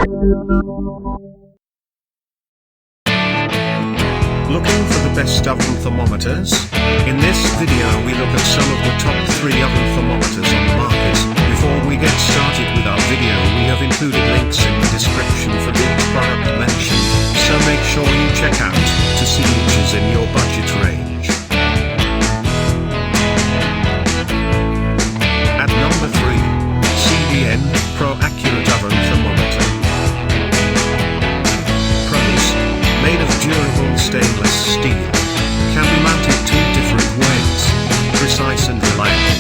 Looking for the best oven thermometers? In this video we look at some of the top 3 oven thermometers on the market. Before we get started with our video, we have included links in the description for each product mentioned, so make sure you check out to see which is in your budget range. At number 3, CDN ProAccurate Oven Thermometer. Pros: made of durable stainless steel, can be mounted 2 different ways, precise and reliable.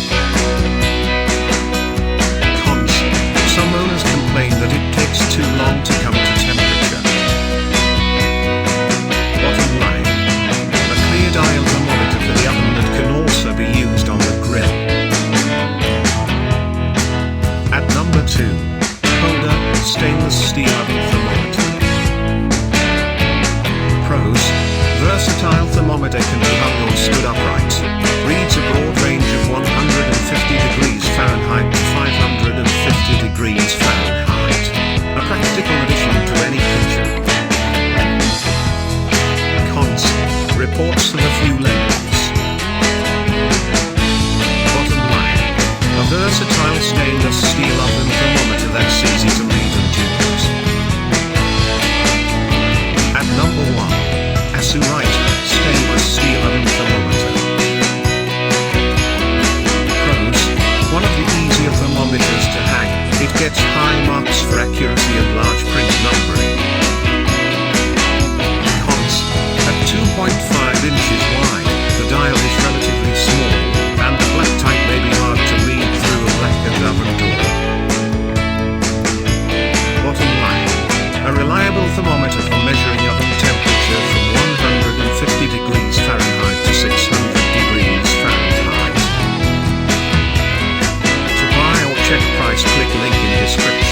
Cons: some owners complain that it takes too long to come to temperature. Bottom line: a clear dial thermometer for the oven that can also be used on the grill. At number 2, Polder Stainless Steel Oven Thermometer. Pros: versatile thermometer, can be hung or stood upright. Reads a broad range of 150 degrees Fahrenheit to 550 degrees Fahrenheit. A practical addition to any kitchen. Cons: reports of a few lemons. Bottom line: a versatile stainless steel oven thermometer that's easy to read and use. At number 1, AcuRite Stainless Steel Oven Thermometer. Pros: one of the easier thermometers to hang, it gets high marks for accuracy and large print numbering. Cons: at 2.5 inches wide, the dial is relatively small, and the black type may be hard to read through a blackened oven door. Bottom line: a reliable thermometer for measuring oven temperature from 150 degrees Fahrenheit to 600 degrees Fahrenheit. To buy or check price, click link in description.